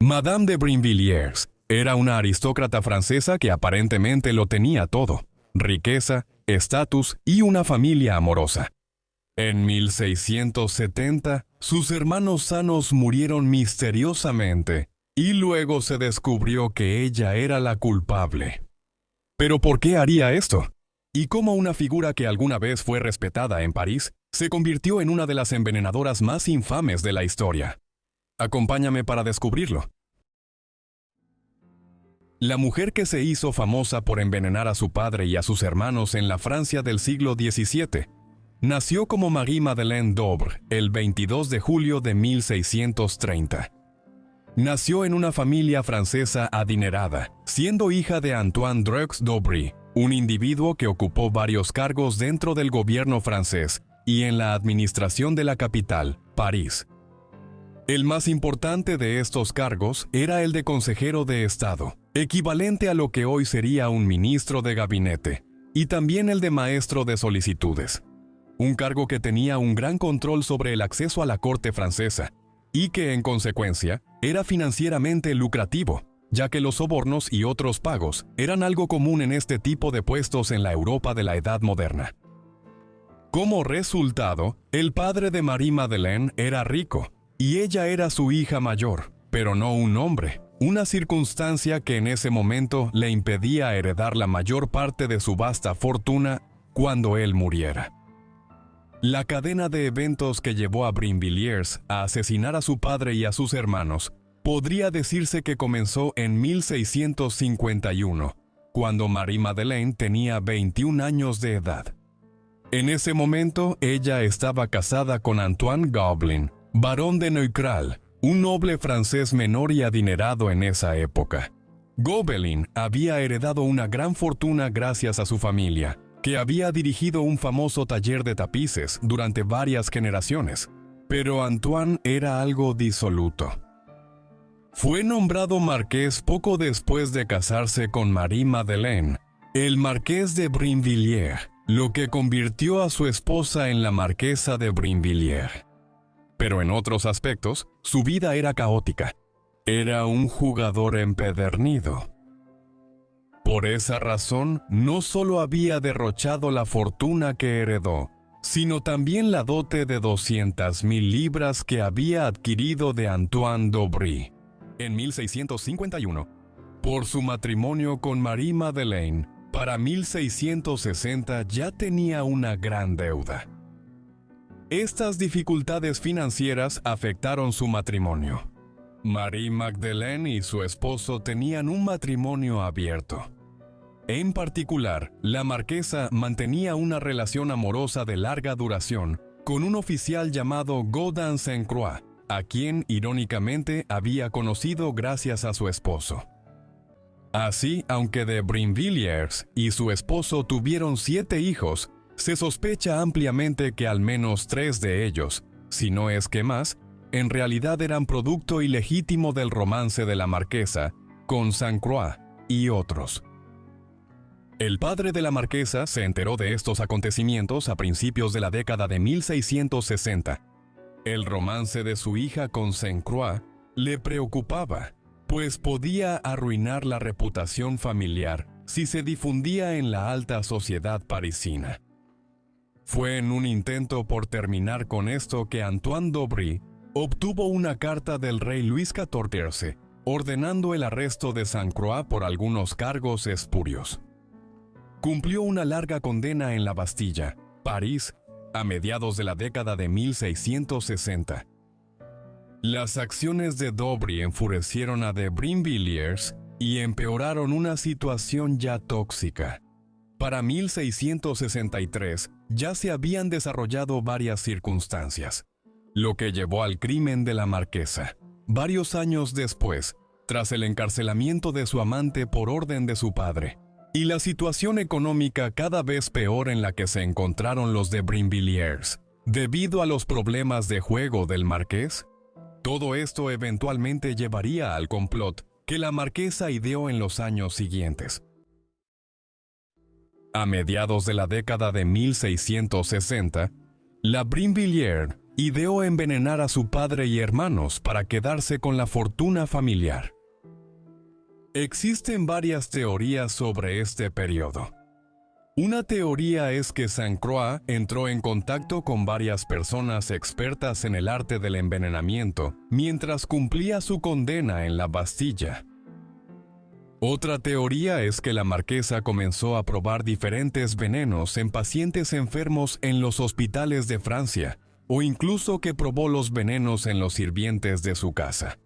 Madame de Brinvilliers era una aristócrata francesa que aparentemente lo tenía todo: riqueza, estatus y una familia amorosa. En 1670, sus hermanos sanos murieron misteriosamente, y luego se descubrió que ella era la culpable. ¿Pero por qué haría esto? ¿Y cómo una figura que alguna vez fue respetada en París se convirtió en una de las envenenadoras más infames de la historia? Acompáñame para descubrirlo. La mujer que se hizo famosa por envenenar a su padre y a sus hermanos en la Francia del siglo XVII nació como Marie-Madeleine d'Aubry el 22 de julio de 1630. Nació en una familia francesa adinerada, siendo hija de Antoine Dreux d'Aubry, un individuo que ocupó varios cargos dentro del gobierno francés y en la administración de la capital, París. El más importante de estos cargos era el de consejero de Estado, equivalente a lo que hoy sería un ministro de gabinete, y también el de maestro de solicitudes. Un cargo que tenía un gran control sobre el acceso a la corte francesa, y que, en consecuencia, era financieramente lucrativo, ya que los sobornos y otros pagos eran algo común en este tipo de puestos en la Europa de la Edad Moderna. Como resultado, el padre de Marie-Madeleine era rico, y ella era su hija mayor, pero no un hombre, una circunstancia que en ese momento le impedía heredar la mayor parte de su vasta fortuna cuando él muriera. La cadena de eventos que llevó a Brinvilliers a asesinar a su padre y a sus hermanos podría decirse que comenzó en 1651, cuando Marie-Madeleine tenía 21 años de edad. En ese momento, ella estaba casada con Antoine Gobelin, barón de Neucral, un noble francés menor y adinerado en esa época. Gobelin había heredado una gran fortuna gracias a su familia, que había dirigido un famoso taller de tapices durante varias generaciones, pero Antoine era algo disoluto. Fue nombrado marqués poco después de casarse con Marie-Madeleine, el marqués de Brinvilliers, lo que convirtió a su esposa en la marquesa de Brinvilliers. Pero en otros aspectos, su vida era caótica. Era un jugador empedernido. Por esa razón, no solo había derrochado la fortuna que heredó, sino también la dote de 200,000 libras que había adquirido de Antoine d'Aubry en 1651. Por su matrimonio con Marie-Madeleine, para 1660 ya tenía una gran deuda. Estas dificultades financieras afectaron su matrimonio. Marie-Madeleine y su esposo tenían un matrimonio abierto. En particular, la marquesa mantenía una relación amorosa de larga duración con un oficial llamado Gaudin Sainte-Croix, a quien irónicamente había conocido gracias a su esposo. Así, aunque de Brinvilliers y su esposo tuvieron 7 hijos, se sospecha ampliamente que al menos 3 de ellos, si no es que más, en realidad eran producto ilegítimo del romance de la marquesa con Sainte-Croix y otros. El padre de la marquesa se enteró de estos acontecimientos a principios de la década de 1660. El romance de su hija con Sainte-Croix le preocupaba, pues podía arruinar la reputación familiar si se difundía en la alta sociedad parisina. Fue en un intento por terminar con esto que Antoine d'Aubry obtuvo una carta del rey Luis XIV ordenando el arresto de Sainte-Croix por algunos cargos espurios. Cumplió una larga condena en la Bastilla, París, a mediados de la década de 1660. Las acciones de d'Aubry enfurecieron a de Brinvilliers y empeoraron una situación ya tóxica. Para 1663 ya se habían desarrollado varias circunstancias, lo que llevó al crimen de la marquesa. Varios años después, tras el encarcelamiento de su amante por orden de su padre, y la situación económica cada vez peor en la que se encontraron los de Brinvilliers, debido a los problemas de juego del marqués, todo esto eventualmente llevaría al complot que la marquesa ideó en los años siguientes. A mediados de la década de 1660, la Brinvilliers ideó envenenar a su padre y hermanos para quedarse con la fortuna familiar. Existen varias teorías sobre este periodo. Una teoría es que Sainte Croix entró en contacto con varias personas expertas en el arte del envenenamiento mientras cumplía su condena en la Bastilla. Otra teoría es que la marquesa comenzó a probar diferentes venenos en pacientes enfermos en los hospitales de Francia, o incluso que probó los venenos en los sirvientes de su casa.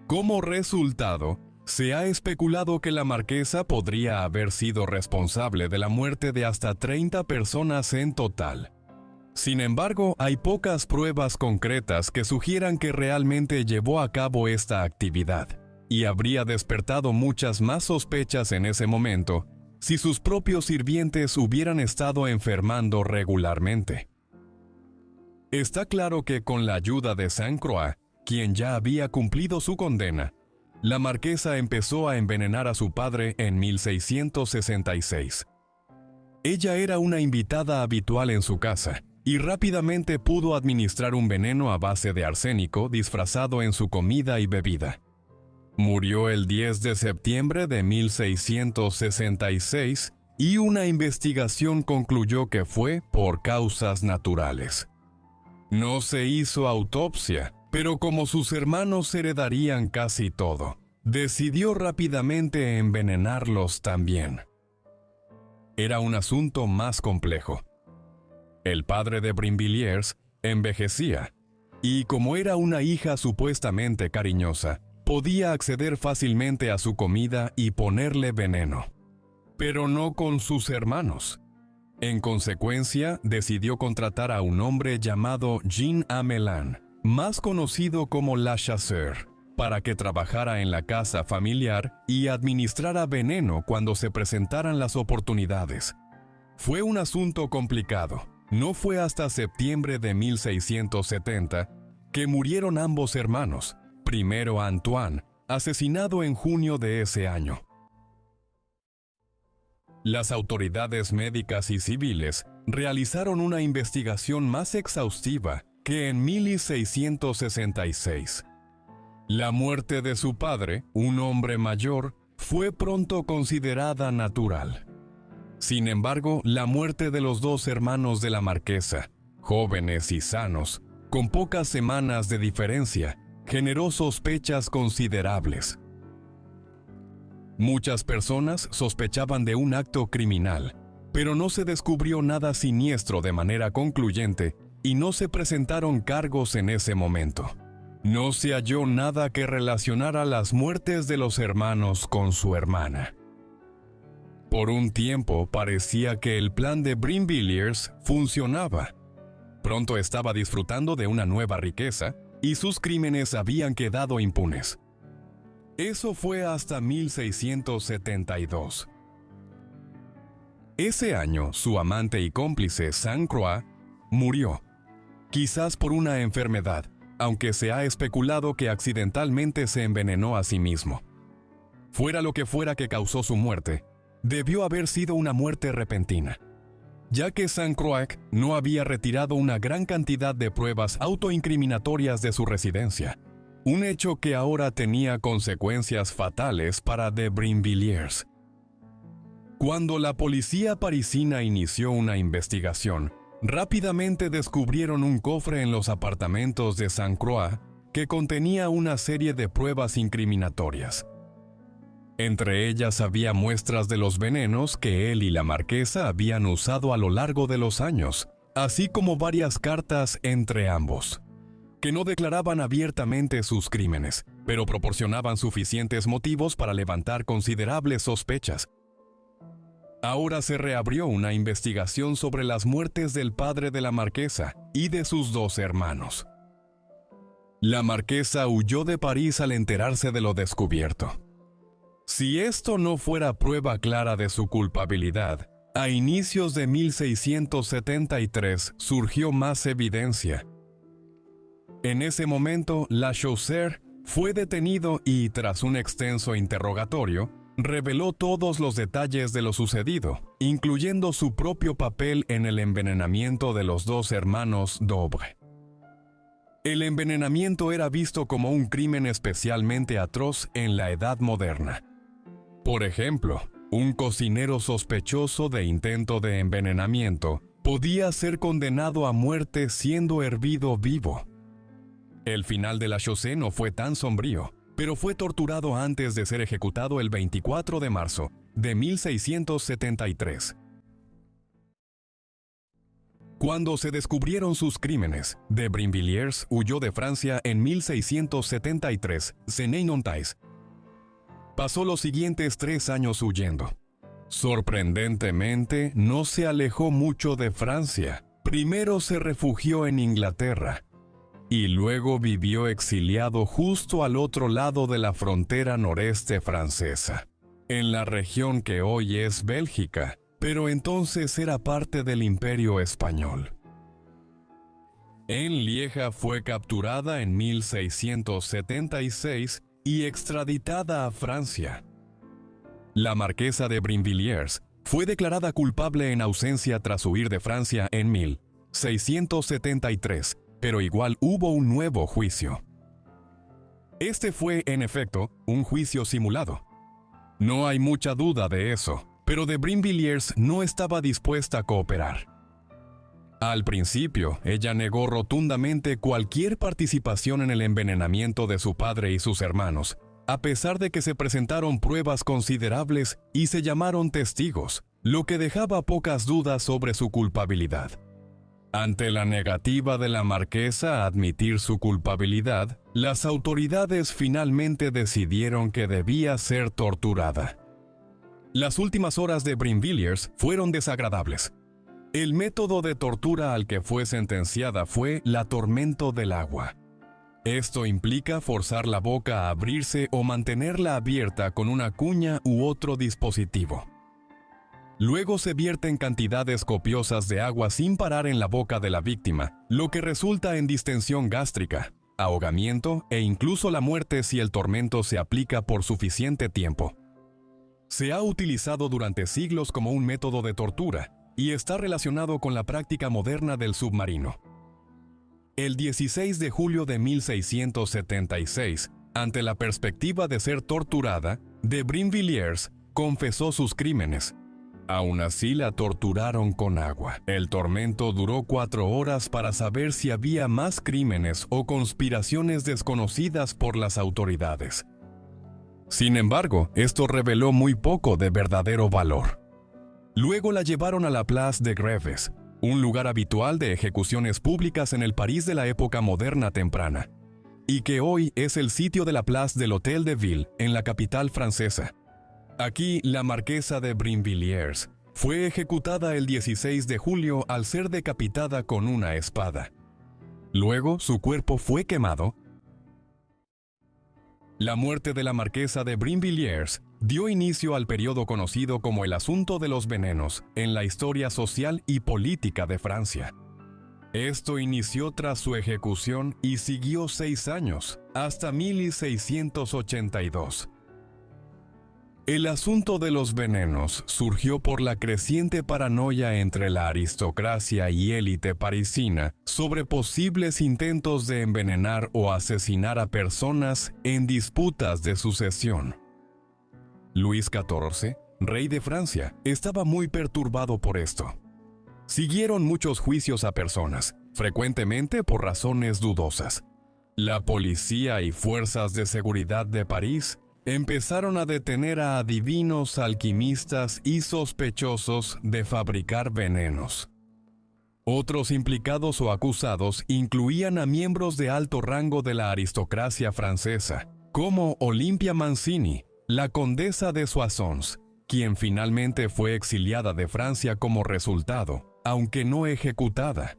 Como resultado, se ha especulado que la marquesa podría haber sido responsable de la muerte de hasta 30 personas en total. Sin embargo, hay pocas pruebas concretas que sugieran que realmente llevó a cabo esta actividad, y habría despertado muchas más sospechas en ese momento si sus propios sirvientes hubieran estado enfermando regularmente. Está claro que con la ayuda de Sainte Croix, quien ya había cumplido su condena, la marquesa empezó a envenenar a su padre en 1666. Ella era una invitada habitual en su casa y rápidamente pudo administrar un veneno a base de arsénico disfrazado en su comida y bebida. Murió el 10 de septiembre de 1666 y una investigación concluyó que fue por causas naturales. No se hizo autopsia, pero como sus hermanos heredarían casi todo, decidió rápidamente envenenarlos también. Era un asunto más complejo. El padre de Brinvilliers envejecía, y como era una hija supuestamente cariñosa, podía acceder fácilmente a su comida y ponerle veneno. Pero no con sus hermanos. En consecuencia, decidió contratar a un hombre llamado Jean Amelin, más conocido como La Chasseur, para que trabajara en la casa familiar y administrara veneno cuando se presentaran las oportunidades. Fue un asunto complicado. No fue hasta septiembre de 1670 que murieron ambos hermanos, primero Antoine, asesinado en junio de ese año. Las autoridades médicas y civiles realizaron una investigación más exhaustiva que en 1666. La muerte de su padre, un hombre mayor, fue pronto considerada natural. Sin embargo, la muerte de los dos hermanos de la marquesa, jóvenes y sanos, con pocas semanas de diferencia, generó sospechas considerables. Muchas personas sospechaban de un acto criminal, pero no se descubrió nada siniestro de manera concluyente y no se presentaron cargos en ese momento. No se halló nada que relacionara las muertes de los hermanos con su hermana. Por un tiempo parecía que el plan de Brinvilliers funcionaba. Pronto estaba disfrutando de una nueva riqueza y sus crímenes habían quedado impunes. Eso fue hasta 1672. Ese año, su amante y cómplice Sainte Croix murió, quizás por una enfermedad, aunque se ha especulado que accidentalmente se envenenó a sí mismo. Fuera lo que fuera que causó su muerte, debió haber sido una muerte repentina, ya que Sainte Croix no había retirado una gran cantidad de pruebas autoincriminatorias de su residencia, un hecho que ahora tenía consecuencias fatales para de Brinvilliers. Cuando la policía parisina inició una investigación, rápidamente descubrieron un cofre en los apartamentos de Sainte Croix que contenía una serie de pruebas incriminatorias. Entre ellas había muestras de los venenos que él y la marquesa habían usado a lo largo de los años, así como varias cartas entre ambos, que no declaraban abiertamente sus crímenes, pero proporcionaban suficientes motivos para levantar considerables sospechas. Ahora se reabrió una investigación sobre las muertes del padre de la marquesa y de sus dos hermanos. La marquesa huyó de París al enterarse de lo descubierto. Si esto no fuera prueba clara de su culpabilidad, a inicios de 1673 surgió más evidencia. En ese momento, La Chasseur fue detenido y, tras un extenso interrogatorio, reveló todos los detalles de lo sucedido, incluyendo su propio papel en el envenenamiento de los dos hermanos Dobre. El envenenamiento era visto como un crimen especialmente atroz en la Edad Moderna. Por ejemplo, un cocinero sospechoso de intento de envenenamiento podía ser condenado a muerte siendo hervido vivo. El final de Lachaussee no fue tan sombrío, pero fue torturado antes de ser ejecutado el 24 de marzo de 1673. Cuando se descubrieron sus crímenes, de Brinvilliers huyó de Francia en 1673, Seney-Nantais. Pasó los siguientes 3 años huyendo. Sorprendentemente, no se alejó mucho de Francia. Primero se refugió en Inglaterra y luego vivió exiliado justo al otro lado de la frontera noreste francesa, en la región que hoy es Bélgica, pero entonces era parte del Imperio Español. En Lieja fue capturada en 1676 y extraditada a Francia. La marquesa de Brinvilliers fue declarada culpable en ausencia tras huir de Francia en 1673, pero igual hubo un nuevo juicio. Este fue, en efecto, un juicio simulado. No hay mucha duda de eso, pero de Brinvilliers no estaba dispuesta a cooperar. Al principio, ella negó rotundamente cualquier participación en el envenenamiento de su padre y sus hermanos, a pesar de que se presentaron pruebas considerables y se llamaron testigos, lo que dejaba pocas dudas sobre su culpabilidad. Ante la negativa de la marquesa a admitir su culpabilidad, las autoridades finalmente decidieron que debía ser torturada. Las últimas horas de Brinvilliers fueron desagradables. El método de tortura al que fue sentenciada fue el atormento del agua. Esto implica forzar la boca a abrirse o mantenerla abierta con una cuña u otro dispositivo. Luego se vierten cantidades copiosas de agua sin parar en la boca de la víctima, lo que resulta en distensión gástrica, ahogamiento e incluso la muerte si el tormento se aplica por suficiente tiempo. Se ha utilizado durante siglos como un método de tortura y está relacionado con la práctica moderna del submarino. El 16 de julio de 1676, ante la perspectiva de ser torturada, de Brinvilliers confesó sus crímenes. Aún así la torturaron con agua. El tormento duró 4 horas para saber si había más crímenes o conspiraciones desconocidas por las autoridades. Sin embargo, esto reveló muy poco de verdadero valor. Luego la llevaron a la Place de Grèves, un lugar habitual de ejecuciones públicas en el París de la época moderna temprana, y que hoy es el sitio de la Place del Hôtel de Ville en la capital francesa. Aquí, la marquesa de Brinvilliers fue ejecutada el 16 de julio al ser decapitada con una espada. Luego, su cuerpo fue quemado. La muerte de la marquesa de Brinvilliers dio inicio al periodo conocido como el Asunto de los Venenos en la historia social y política de Francia. Esto inició tras su ejecución y siguió 6 años, hasta 1682. El asunto de los venenos surgió por la creciente paranoia entre la aristocracia y élite parisina sobre posibles intentos de envenenar o asesinar a personas en disputas de sucesión. Luis XIV, rey de Francia, estaba muy perturbado por esto. Siguieron muchos juicios a personas, frecuentemente por razones dudosas. La policía y fuerzas de seguridad de París empezaron a detener a adivinos, alquimistas y sospechosos de fabricar venenos. Otros implicados o acusados incluían a miembros de alto rango de la aristocracia francesa, como Olympia Mancini, la condesa de Soissons, quien finalmente fue exiliada de Francia como resultado, aunque no ejecutada.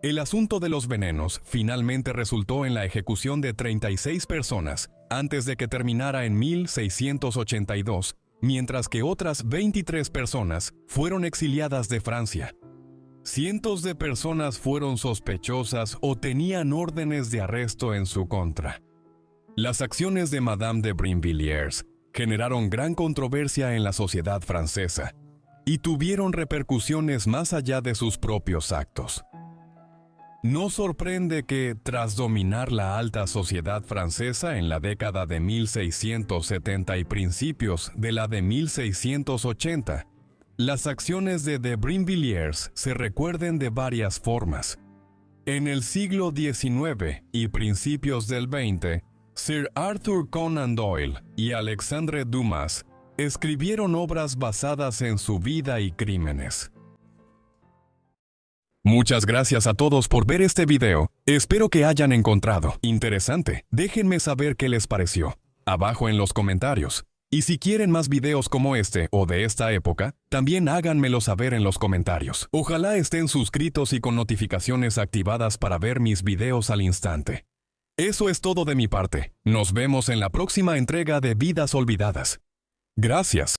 El asunto de los venenos finalmente resultó en la ejecución de 36 personas antes de que terminara en 1682, mientras que otras 23 personas fueron exiliadas de Francia. Cientos de personas fueron sospechosas o tenían órdenes de arresto en su contra. Las acciones de Madame de Brinvilliers generaron gran controversia en la sociedad francesa y tuvieron repercusiones más allá de sus propios actos. No sorprende que, tras dominar la alta sociedad francesa en la década de 1670 y principios de la de 1680, las acciones de Brinvilliers se recuerden de varias formas. En el siglo XIX y principios del XX, Sir Arthur Conan Doyle y Alexandre Dumas escribieron obras basadas en su vida y crímenes. Muchas gracias a todos por ver este video. Espero que hayan encontrado interesante. Déjenme saber qué les pareció, abajo en los comentarios. Y si quieren más videos como este o de esta época, también háganmelo saber en los comentarios. Ojalá estén suscritos y con notificaciones activadas para ver mis videos al instante. Eso es todo de mi parte. Nos vemos en la próxima entrega de Vidas Olvidadas. Gracias.